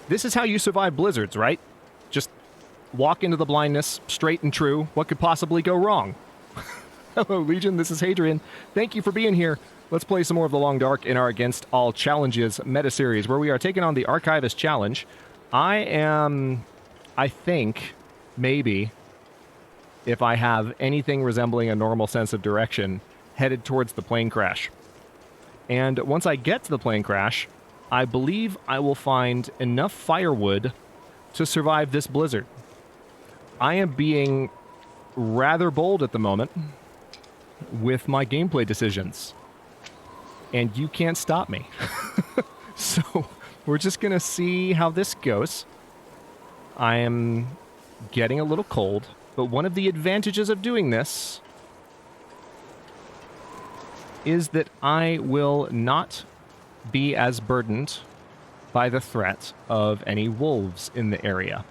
This is how you survive blizzards, right? Just walk into the blindness, straight and true. What could possibly go wrong? Hello, Legion. This is Hadrian. Thank you for being here. Let's play some more of the Long Dark in our Against All Challenges meta-series, where we are taking on the Archivist Challenge. I think, maybe, if I have anything resembling a normal sense of direction, headed towards the plane crash. And once I get to the plane crash, I believe I will find enough firewood to survive this blizzard. I am being rather bold at the moment with my gameplay decisions. And you can't stop me. So, we're just going to see how this goes. I am getting a little cold, but one of the advantages of doing this is that I will not be as burdened by the threat of any wolves in the area.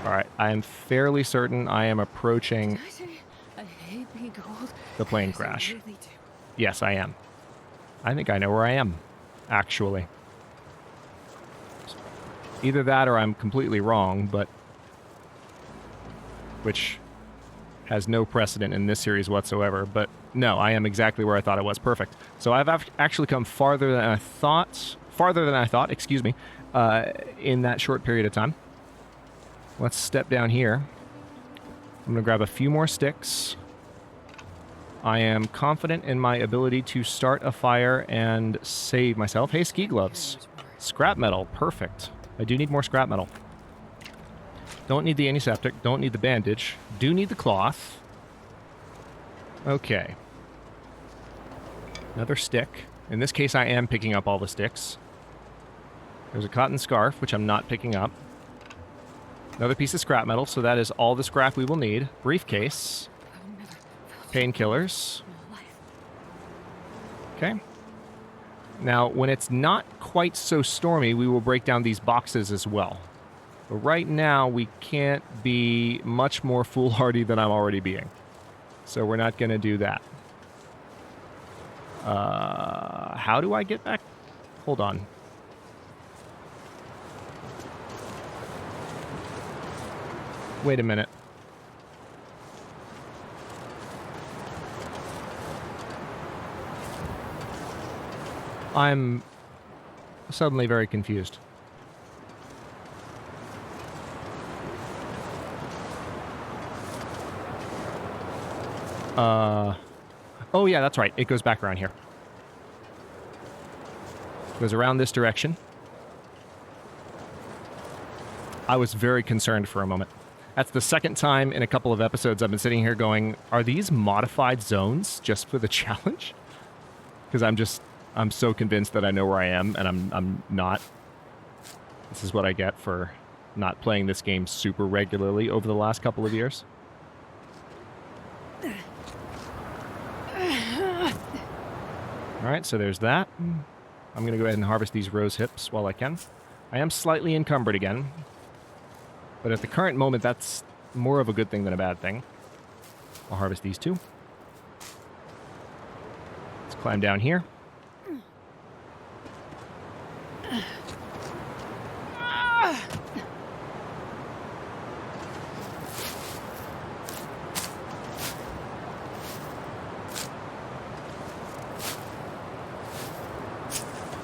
Alright, I am fairly certain I am approaching the plane crash. Yes, I am. I think I know where I am, actually. Either that or I'm completely wrong, but which has no precedent in this series whatsoever. But no, I am exactly where I thought it was. Perfect. So I've actually come farther than I thought, excuse me, in that short period of time. Let's step down here. I'm going to grab a few more sticks. I am confident in my ability to start a fire and save myself. Hey, ski gloves. Scrap metal. Perfect. I do need more scrap metal. Don't need the antiseptic. Don't need the bandage. Do need the cloth. Okay. Another stick. In this case, I am picking up all the sticks. There's a cotton scarf, which I'm not picking up. Another piece of scrap metal, so that is all the scrap we will need. Briefcase. Painkillers. Okay. Now, when it's not quite so stormy, we will break down these boxes as well. But right now, we can't be much more foolhardy than I'm already being. So we're not going to do that. How do I get back? Hold on. Wait a minute. I'm suddenly very confused. Oh yeah, that's right. It goes back around here. It goes around this direction. I was very concerned for a moment. That's the second time in a couple of episodes I've been sitting here going, are these modified zones just for the challenge? Because I'm so convinced that I know where I am, and I'm not. This is what I get for not playing this game super regularly over the last couple of years. Alright, so there's that. I'm going to go ahead and harvest these rose hips while I can. I am slightly encumbered again. But at the current moment, that's more of a good thing than a bad thing. I'll harvest these two. Let's climb down here.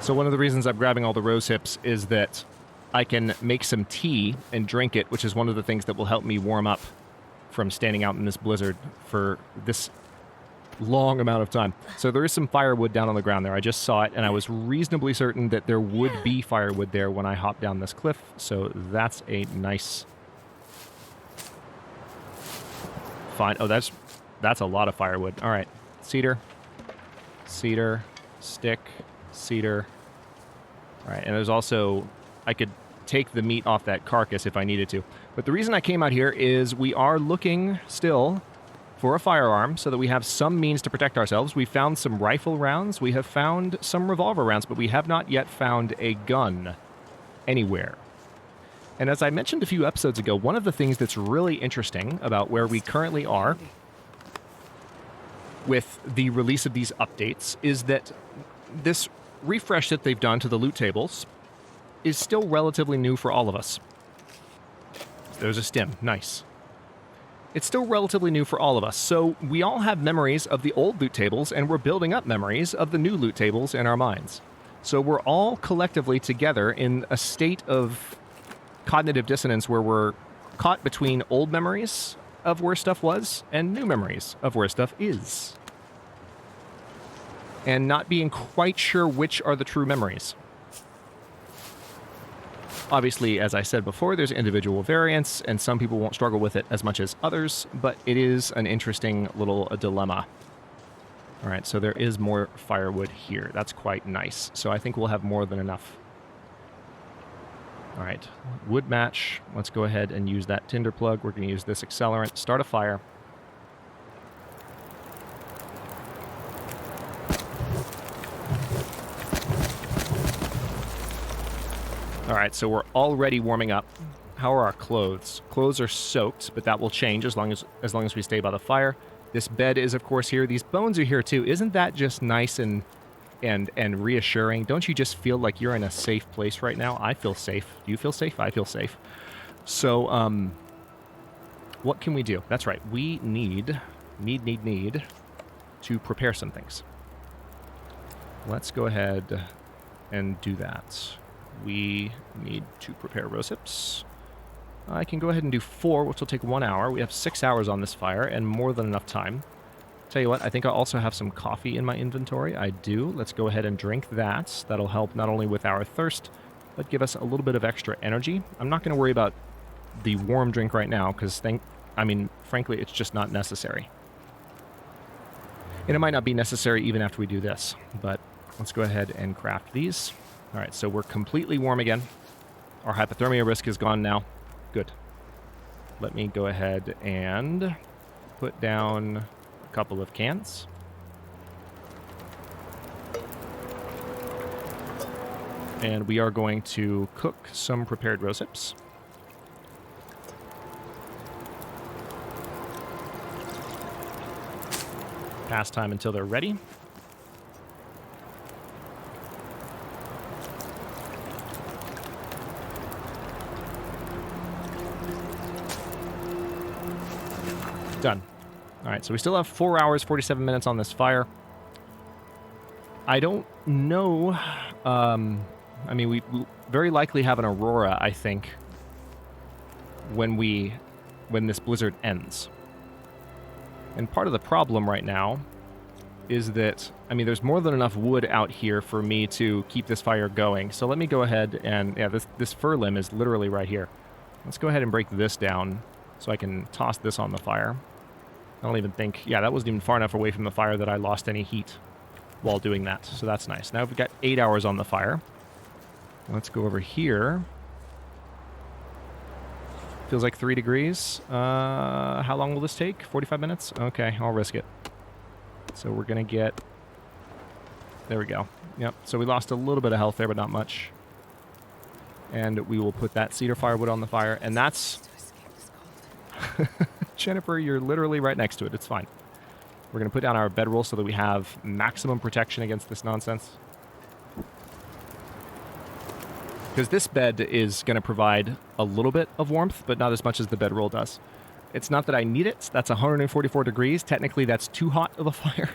So one of the reasons I'm grabbing all the rose hips is that I can make some tea and drink it, which is one of the things that will help me warm up from standing out in this blizzard for this long amount of time. So there is some firewood down on the ground there. I just saw it, and I was reasonably certain that there would be firewood there when I hopped down this cliff. So that's a nice... Fine. Oh, that's a lot of firewood. All right. Cedar. Cedar. Stick. Cedar. All right, and there's also... I could take the meat off that carcass if I needed to. But the reason I came out here is we are looking still for a firearm so that we have some means to protect ourselves. We found some rifle rounds. We have found some revolver rounds, but we have not yet found a gun anywhere. And as I mentioned a few episodes ago, one of the things that's really interesting about where we currently are with the release of these updates is that this refresh that they've done to the loot tables is still relatively new for all of us. There's a stim. Nice. It's still relatively new for all of us, so we all have memories of the old loot tables, and we're building up memories of the new loot tables in our minds. So we're all collectively together in a state of cognitive dissonance where we're caught between old memories of where stuff was and new memories of where stuff is. And not being quite sure which are the true memories. Obviously, as I said before, there's individual variants, and some people won't struggle with it as much as others, but it is an interesting little dilemma. All right, so there is more firewood here. That's quite nice. So I think we'll have more than enough. All right, wood match. Let's go ahead and use that tinder plug. We're going to use this accelerant, start a fire. All right, so we're already warming up. How are our clothes? Clothes are soaked, but that will change as long as we stay by the fire. This bed is, of course, here. These bones are here, too. Isn't that just nice and reassuring? Don't you just feel like you're in a safe place right now? I feel safe. Do you feel safe? I feel safe. So, what can we do? That's right. We need to prepare some things. Let's go ahead and do that. We need to prepare rose hips. I can go ahead and do 4, which will take 1 hour. We have 6 hours on this fire and more than enough time. Tell you what, I think I also have some coffee in my inventory. I do. Let's go ahead and drink that. That'll help not only with our thirst, but give us a little bit of extra energy. I'm not going to worry about the warm drink right now because, frankly, it's just not necessary. And it might not be necessary even after we do this, but let's go ahead and craft these. All right, so we're completely warm again. Our hypothermia risk is gone now. Good. Let me go ahead and put down a couple of cans. And we are going to cook some prepared rose hips. Pass time until they're ready. Done. All right, so we still have 4 hours, 47 minutes on this fire. I don't know. We very likely have an aurora, I think, when this blizzard ends. And part of the problem right now is that, there's more than enough wood out here for me to keep this fire going. So let me go ahead and, this fir limb is literally right here. Let's go ahead and break this down so I can toss this on the fire. I don't even think, that wasn't even far enough away from the fire that I lost any heat while doing that. So that's nice. Now we've got 8 hours on the fire. Let's go over here. Feels like 3 degrees. How long will this take? 45 minutes? Okay, I'll risk it. So we're going to get... There we go. Yep, so we lost a little bit of health there, but not much. And we will put that cedar firewood on the fire, and that's... Jennifer, you're literally right next to it. It's fine. We're going to put down our bedroll so that we have maximum protection against this nonsense. Because this bed is going to provide a little bit of warmth, but not as much as the bedroll does. It's not that I need it. That's 144 degrees. Technically, that's too hot of a fire.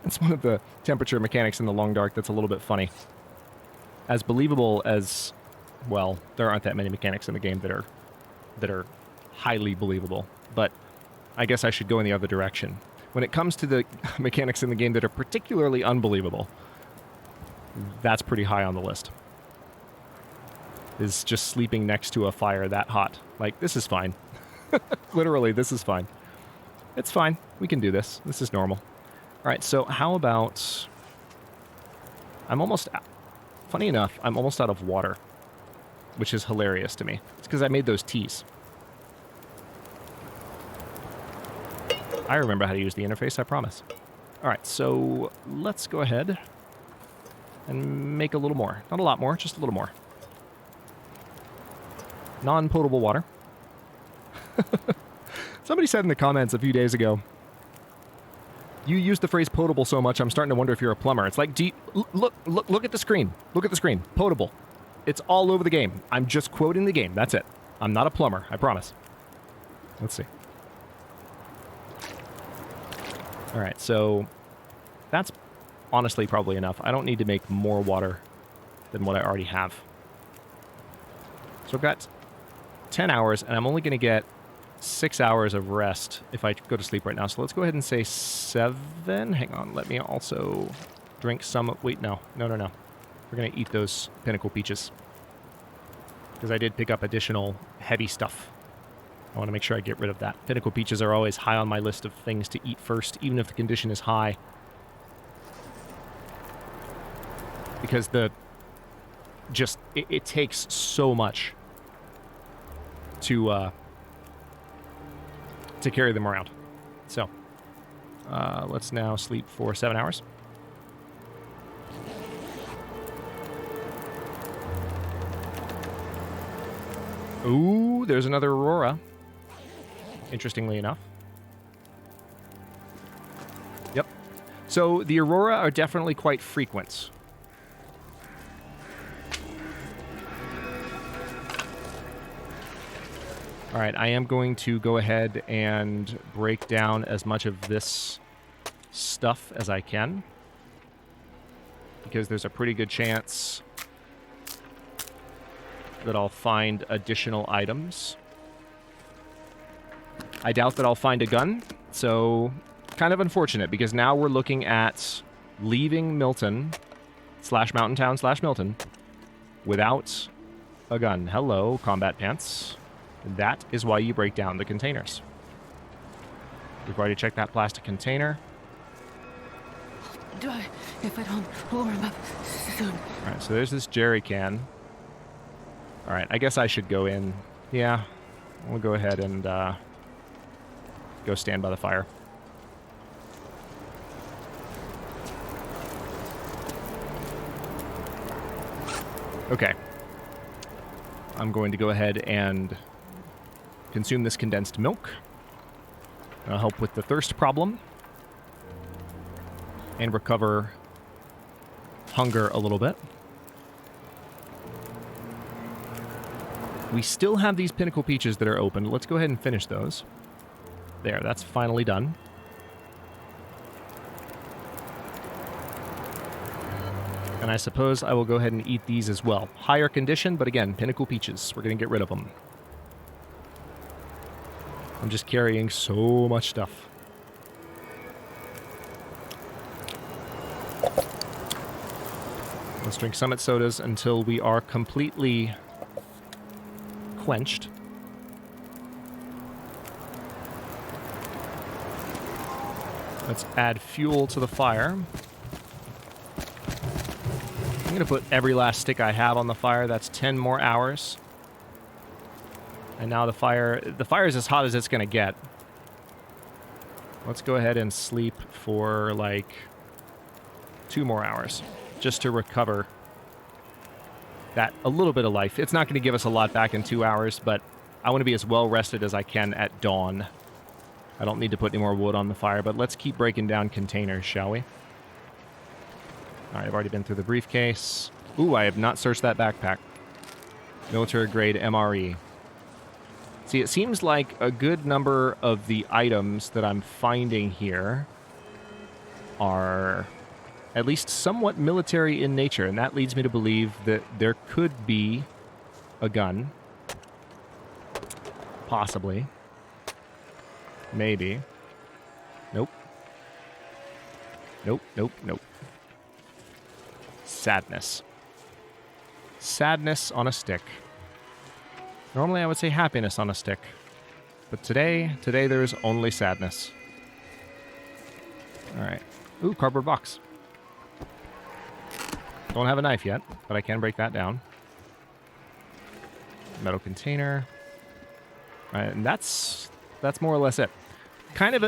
It's one of the temperature mechanics in the long dark that's a little bit funny. As believable as... Well, there aren't that many mechanics in the game that are highly believable. But I guess I should go in the other direction. When it comes to the mechanics in the game that are particularly unbelievable, that's pretty high on the list. Is just sleeping next to a fire that hot. Like, this is fine. Literally, this is fine. It's fine. We can do this. This is normal. All right, so how about... Funny enough, I'm almost out of water, which is hilarious to me. It's because I made those teas. I remember how to use the interface, I promise. All right, so let's go ahead and make a little more. Not a lot more, just a little more. Non-potable water. Somebody said in the comments a few days ago You use the phrase potable so much, I'm starting to wonder if you're a plumber. It's like, look at the screen. Look at the screen. Potable. It's all over the game. I'm just quoting the game. That's it. I'm not a plumber. I promise. Let's see. All right, so that's honestly probably enough. I don't need to make more water than what I already have. So I've got 10 hours, and I'm only going to get 6 hours of rest if I go to sleep right now. So let's go ahead and say 7. Hang on, let me also drink some. Wait, no. We're going to eat those pinnacle peaches, because I did pick up additional heavy stuff. I want to make sure I get rid of that. Pinnacle peaches are always high on my list of things to eat first, even if the condition is high. Because it takes so much to carry them around. So, let's now sleep for 7 hours. Ooh, there's another aurora. Interestingly enough. Yep. So the aurora are definitely quite frequent. All right, I am going to go ahead and break down as much of this stuff as I can, because there's a pretty good chance that I'll find additional items. I doubt that I'll find a gun, so kind of unfortunate, because now we're looking at leaving Milton / Mountain Town / Milton without a gun. Hello, combat pants. That is why you break down the containers. We've already checked that plastic container. Die if I don't warm up soon. Alright, so there's this jerry can. Alright, I guess I should go in. Yeah, we'll go ahead and go stand by the fire. Okay. I'm going to go ahead and consume this condensed milk. That'll help with the thirst problem. And recover hunger a little bit. We still have these pinnacle peaches that are open. Let's go ahead and finish those. There, that's finally done. And I suppose I will go ahead and eat these as well. Higher condition, but again, pinnacle peaches. We're going to get rid of them. I'm just carrying so much stuff. Let's drink Summit sodas until we are completely quenched. Let's add fuel to the fire. I'm going to put every last stick I have on the fire. That's 10 more hours. And now the fire is as hot as it's going to get. Let's go ahead and sleep for like 2 more hours just to recover that a little bit of life. It's not going to give us a lot back in 2 hours, but I want to be as well rested as I can at dawn. I don't need to put any more wood on the fire, but let's keep breaking down containers, shall we? All right, I've already been through the briefcase. Ooh, I have not searched that backpack. Military grade MRE. See, it seems like a good number of the items that I'm finding here are at least somewhat military in nature, and that leads me to believe that there could be a gun. Possibly. Maybe. Nope. Nope, nope, nope. Sadness. Sadness on a stick. Normally I would say happiness on a stick. But today there's only sadness. Alright. Ooh, cardboard box. Don't have a knife yet, but I can break that down. Metal container. Alright, and that's more or less it. Kind of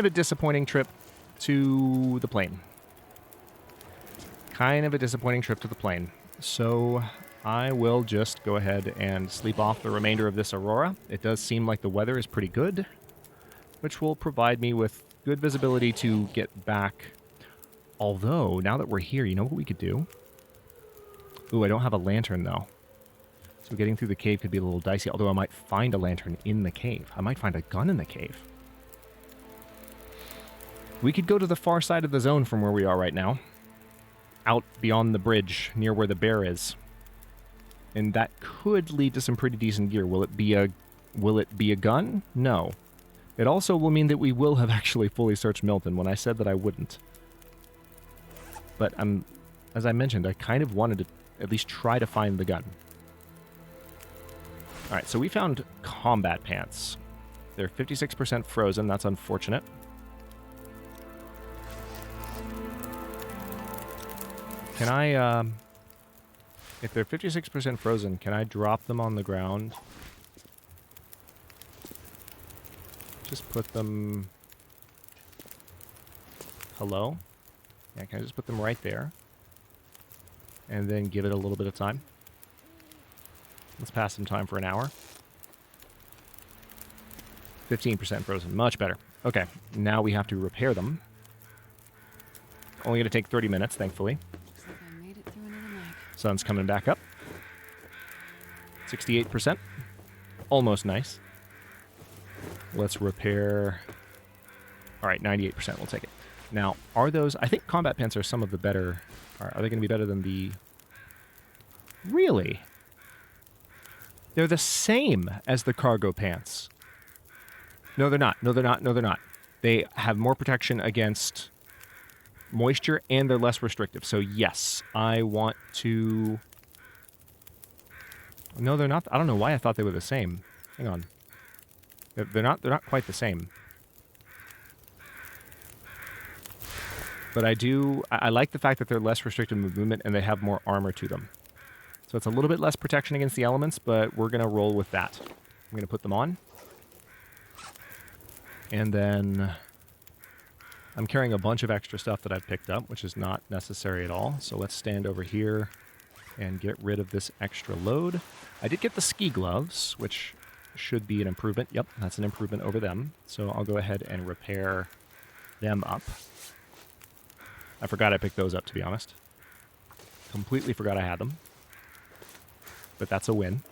a disappointing trip to the plane. Kind of a disappointing trip to the plane. So I will just go ahead and sleep off the remainder of this aurora. It does seem like the weather is pretty good, which will provide me with Good visibility to get back. Although, now that we're here, you know what we could do? Ooh, I don't have a lantern, though. So getting through the cave could be a little dicey, although I might find a lantern in the cave. I might find a gun in the cave. We could go to the far side of the zone from where we are right now. Out beyond the bridge, near where the bear is. And that could lead to some pretty decent gear. Will it be a gun? No. It also will mean that we will have actually fully searched Milton when I said that I wouldn't. But as I mentioned, I kind of wanted to at least try to find the gun. Alright, so we found combat pants. They're 56% frozen, that's unfortunate. Can I, if they're 56% frozen, can I drop them on the ground? Just put them... Hello? Yeah, can I just put them right there? And then give it a little bit of time? Let's pass some time for an hour. 15% frozen. Much better. Okay, now we have to repair them. Only going to take 30 minutes, thankfully. Looks like I made it through another night. Sun's coming back up. 68%. Almost nice. Let's repair... Alright, 98%. We'll take it. Now, are those... I think combat pants are some of the better... Are they going to be better than the... Really? They're the same as the cargo pants. No, they're not. No, they're not. No, they're not. They have more protection against moisture, and they're less restrictive. So, yes, I want to... No, they're not. I don't know why I thought they were the same. Hang on. They're not quite the same. But I like the fact that they're less restrictive of movement and they have more armor to them. So it's a little bit less protection against the elements, but we're going to roll with that. I'm going to put them on. And then I'm carrying a bunch of extra stuff that I've picked up, which is not necessary at all. So let's stand over here and get rid of this extra load. I did get the ski gloves, which should be an improvement. Yep, that's an improvement over them. So I'll go ahead and repair them up. I forgot I picked those up, to be honest. Completely forgot I had them. But that's a win.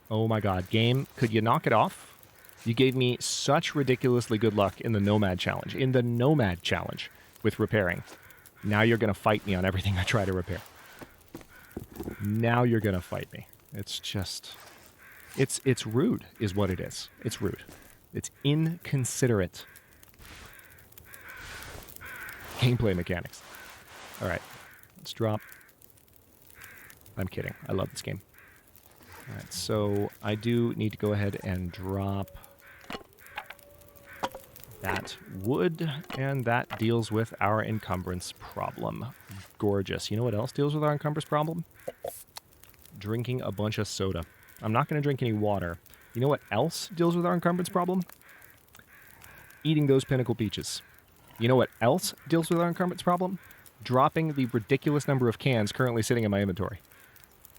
Oh my god, game, could you knock it off? You gave me such ridiculously good luck in the Nomad Challenge. In the Nomad Challenge with repairing. Now you're going to fight me on everything I try to repair. Now you're going to fight me. It's just... It's rude, is what it is. It's rude. It's inconsiderate. Gameplay mechanics. Alright, let's drop. I'm kidding. I love this game. Alright, so I do need to go ahead and drop that wood, and that deals with our encumbrance problem. Gorgeous. You know what else deals with our encumbrance problem? Drinking a bunch of soda. I'm not going to drink any water. You know what else deals with our encumbrance problem? Eating those Pinnacle Peaches. You know what else deals with our encumbrance problem? Dropping the ridiculous number of cans currently sitting in my inventory.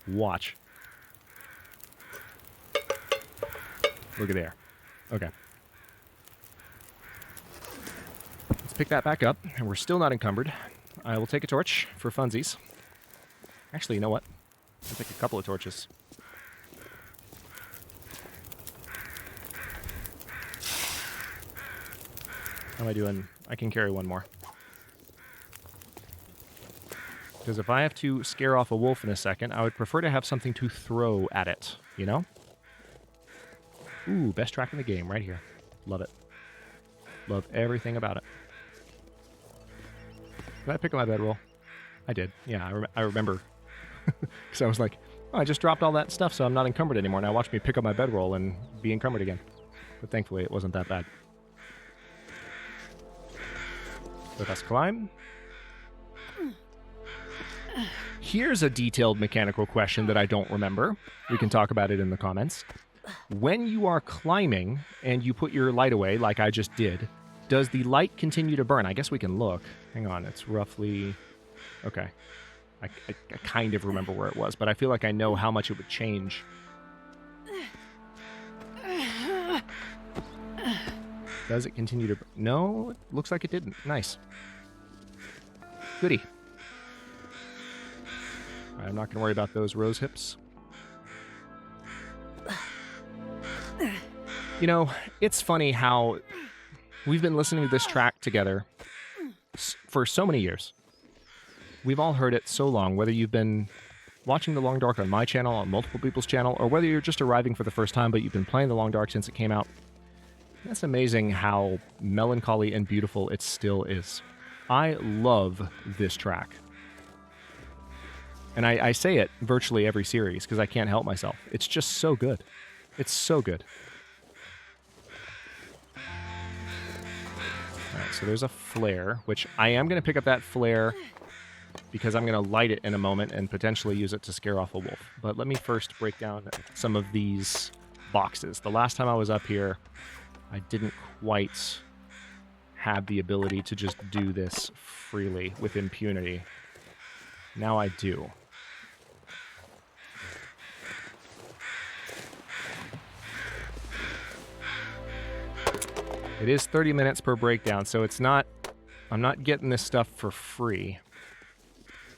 Watch. Look at there. Okay. Let's pick that back up, and we're still not encumbered. I will take a torch for funsies. Actually, you know what? I'll take a couple of torches. How am I doing? I can carry one more. Because if I have to scare off a wolf in a second, I would prefer to have something to throw at it, you know? Ooh, best track in the game right here. Love it. Love everything about it. Did I pick up my bedroll? I did. Yeah, I remember. Because I was like, oh, I just dropped all that stuff, so I'm not encumbered anymore. Now watch me pick up my bedroll and be encumbered again. But thankfully, it wasn't that bad. Let us climb. Here's a detailed mechanical question that I don't remember. We can talk about it in the comments. When you are climbing and you put your light away, like I just did, does the light continue to burn? I guess we can look. Hang on, it's roughly... Okay. I kind of remember where it was, but I feel like I know how much it would change. Does it continue to... No, it looks like it didn't. Nice. Goody. All right, I'm not going to worry about those rose hips. You know, it's funny how we've been listening to this track together for so many years. We've all heard it so long, whether you've been watching The Long Dark on my channel, on multiple people's channel, or whether you're just arriving for the first time, but you've been playing The Long Dark since it came out. That's amazing how melancholy and beautiful it still is. I love this track. And I say it virtually every series because I can't help myself. It's just so good. It's so good. Alright, so there's a flare, which I am going to pick up that flare because I'm going to light it in a moment and potentially use it to scare off a wolf. But let me first break down some of these boxes. The last time I was up here, I didn't quite have the ability to just do this freely with impunity. Now I do. It is 30 minutes per breakdown, so it's not... I'm not getting this stuff for free.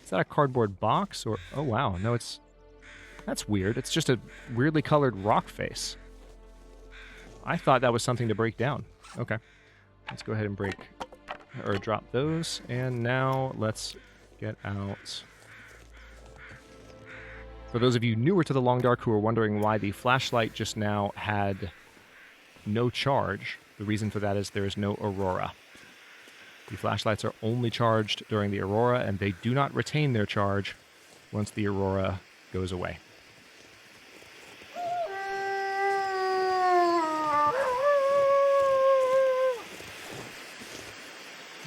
Is that a cardboard box? Or... Oh, wow. No, it's... That's weird. It's just a weirdly colored rock face. I thought that was something to break down. Okay. Let's go ahead and break... Or drop those. And now let's get out... For those of you newer to The Long Dark who are wondering why the flashlight just now had no charge... The reason for that is there is no aurora. The flashlights are only charged during the aurora, and they do not retain their charge once the aurora goes away.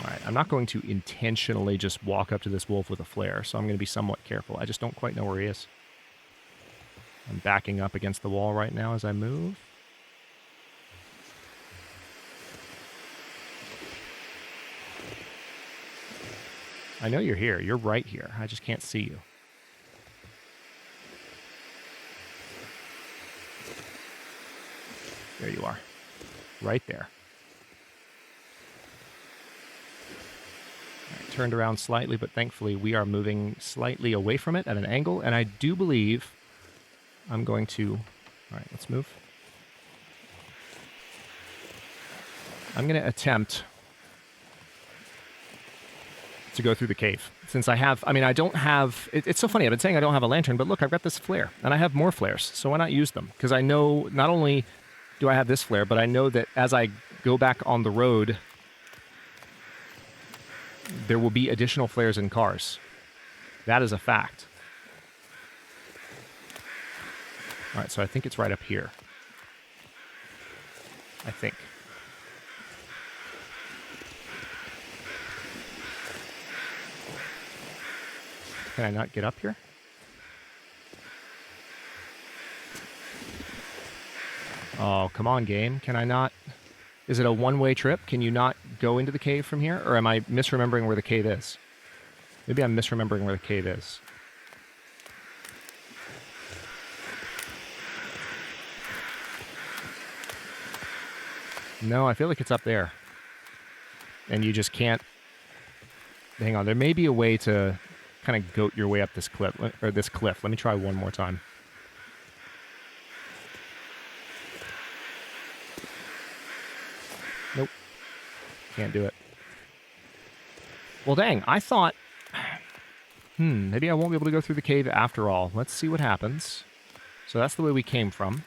Alright, I'm not going to intentionally just walk up to this wolf with a flare, so I'm going to be somewhat careful. I just don't quite know where he is. I'm backing up against the wall right now as I move. I know you're here. You're right here. I just can't see you. There you are. Right there. All right, turned around slightly, but thankfully we are moving slightly away from it at an angle, and I do believe I'm going to... All right, let's move. I'm going to attempt... to go through the cave. Since I have, I mean, I don't have, it's so funny, I've been saying I don't have a lantern, but look, I've got this flare, and I have more flares, so why not use them? Because I know, not only do I have this flare, but I know that as I go back on the road, there will be additional flares in cars. That is a fact. Alright, so I think it's right up here. I think. Can I not get up here? Oh, come on, game. Can I not... Is it a one-way trip? Can you not go into the cave from here? Or am I misremembering where the cave is? Maybe I'm misremembering where the cave is. No, I feel like it's up there. And you just can't... Hang on, there may be a way to... kind of goat your way up this cliff, or this cliff. Let me try one more time. Nope. Can't do it. Well, dang, I thought... maybe I won't be able to go through the cave after all. Let's see what happens. So that's the way we came from.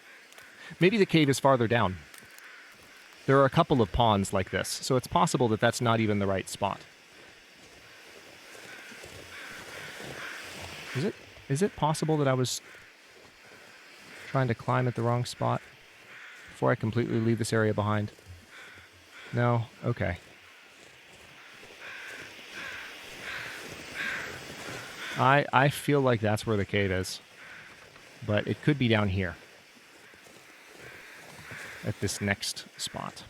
Maybe the cave is farther down. There are a couple of ponds like this, so it's possible that that's not even the right spot. Is it possible that I was trying to climb at the wrong spot before I completely leave this area behind? No? Okay. I feel like that's where the cave is. But it could be down here. At this next spot.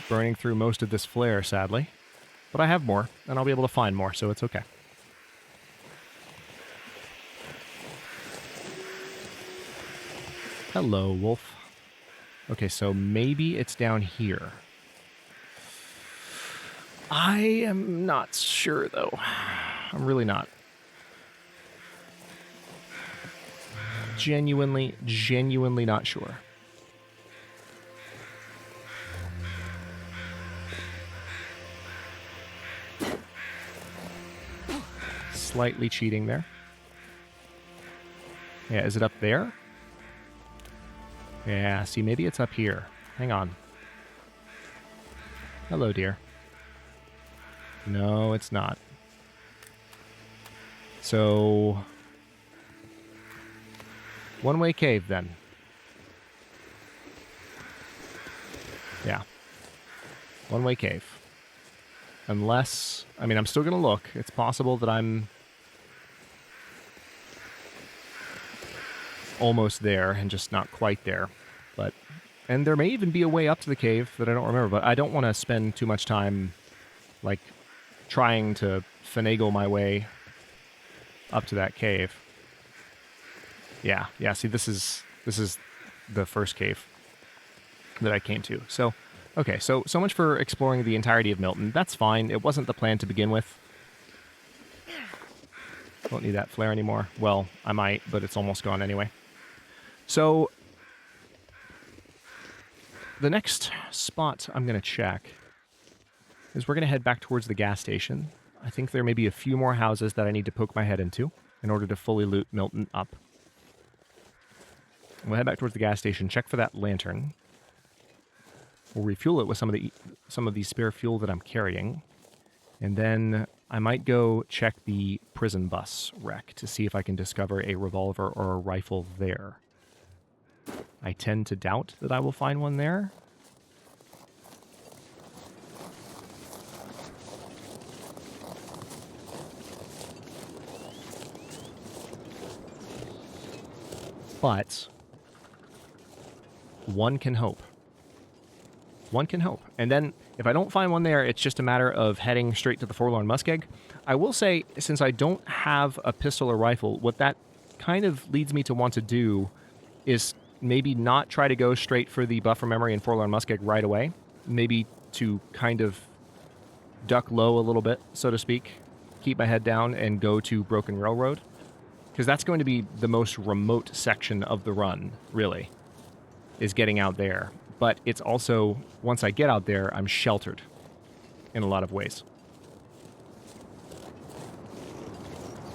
Burning through most of this flare, sadly. But I have more, and I'll be able to find more, so it's okay. Hello, wolf. Okay, so maybe it's down here. I am not sure, though. I'm really not. Genuinely not sure. Slightly cheating there. Yeah, is it up there? Yeah, see, maybe it's up here. Hang on. Hello, dear. No, it's not. So... one-way cave, then. Yeah. One-way cave. Unless... I mean, I'm still going to look. It's possible that I'm... almost there and just not quite there. But... and there may even be a way up to the cave that I don't remember, but I don't want to spend too much time, like, trying to finagle my way up to that cave. Yeah, see, this is the first cave that I came to. So, okay, so much for exploring the entirety of Milton. That's fine. It wasn't the plan to begin with. Won't need that flare anymore. Well, I might, but it's almost gone anyway. So, the next spot I'm going to check is we're going to head back towards the gas station. I think there may be a few more houses that I need to poke my head into in order to fully loot Milton up. We'll head back towards the gas station, check for that lantern. We'll refuel it with some of the spare fuel that I'm carrying. And then I might go check the prison bus wreck to see if I can discover a revolver or a rifle there. I tend to doubt that I will find one there. But one can hope. One can hope. And then, if I don't find one there, it's just a matter of heading straight to the Forlorn Muskeg. I will say, since I don't have a pistol or rifle, what that kind of leads me to want to do is maybe not try to go straight for the Buffer Memory and Forlorn Muskeg right away. Maybe to kind of duck low a little bit, so to speak. Keep my head down and go to Broken Railroad. Because that's going to be the most remote section of the run, really, is getting out there. But it's also, once I get out there, I'm sheltered in a lot of ways.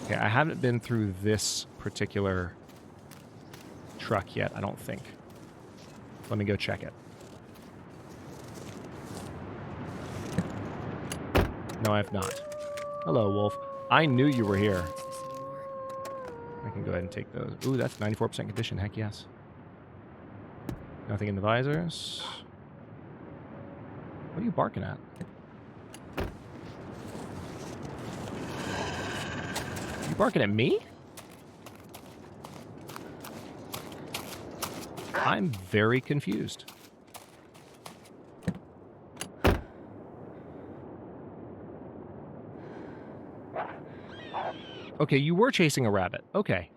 Okay, I haven't been through this particular truck yet, I don't think. Let me go check it. No, I have not. Hello, Wolf. I knew you were here. I can go ahead and take those. Ooh, that's 94% condition. Heck yes. Nothing in the visors. What are you barking at? You barking at me? I'm very confused. Okay, you were chasing a rabbit. Okay.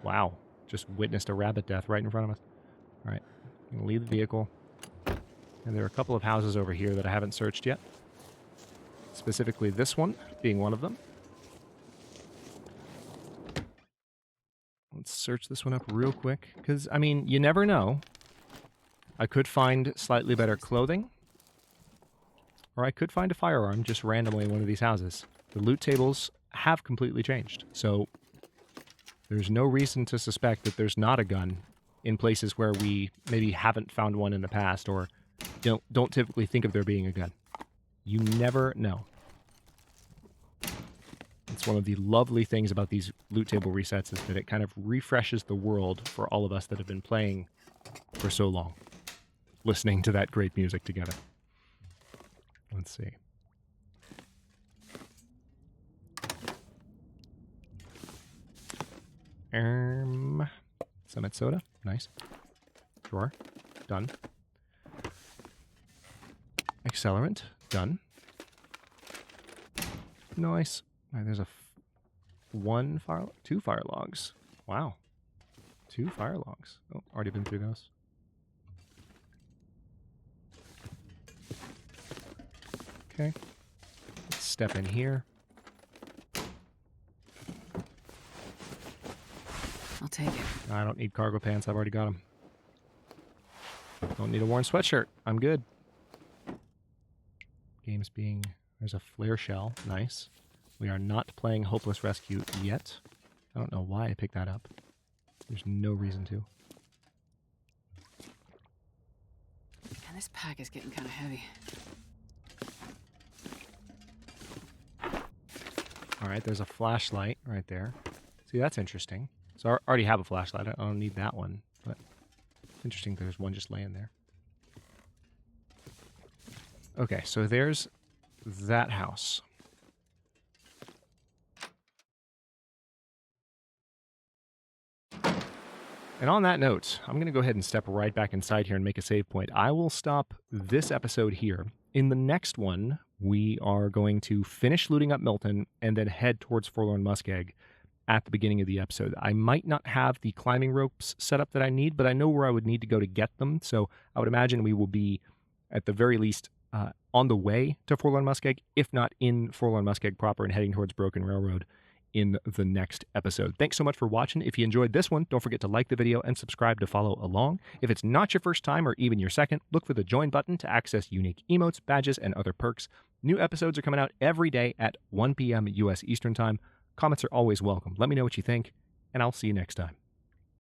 Wow. Just witnessed a rabbit death right in front of us. All right. I'm going to leave the vehicle. And there are a couple of houses over here that I haven't searched yet. Specifically this one being one of them. Let's search this one up real quick. Because, I mean, you never know. I could find slightly better clothing. Or I could find a firearm just randomly in one of these houses. The loot tables have completely changed, so there's no reason to suspect that there's not a gun in places where we maybe haven't found one in the past or don't typically think of there being a gun. You never know. It's one of the lovely things about these loot table resets is that it kind of refreshes the world for all of us that have been playing for so long, listening to that great music together. Let's see. Summit soda. Nice. Drawer. Done. Accelerant. Done. Nice. All right, there's two fire logs. Wow. 2 fire logs. Oh, already been through those. Okay. Let's step in here. I'll take it. I don't need cargo pants. I've already got them. Don't need a worn sweatshirt. I'm good. Games being... There's a flare shell. Nice. We are not playing Hopeless Rescue yet. I don't know why I picked that up. There's no reason to. Man, this pack is getting kind of heavy. Alright, there's a flashlight right there. See, that's interesting. So I already have a flashlight. I don't need that one. But it's interesting there's one just laying there. Okay, so there's that house. And on that note, I'm going to go ahead and step right back inside here and make a save point. I will stop this episode here. In the next one, we are going to finish looting up Milton and then head towards Forlorn Muskeg at the beginning of the episode. I might not have the climbing ropes set up that I need, but I know where I would need to go to get them. So I would imagine we will be, at the very least, on the way to Forlorn Muskeg, if not in Forlorn Muskeg proper and heading towards Broken Railroad in the next episode. Thanks so much for watching. If you enjoyed this one, don't forget to like the video and subscribe to follow along. If it's not your first time or even your second, look for the join button to access unique emotes, badges, and other perks. New episodes are coming out every day at 1 p.m. U.S. Eastern Time. Comments are always welcome. Let me know what you think, and I'll see you next time.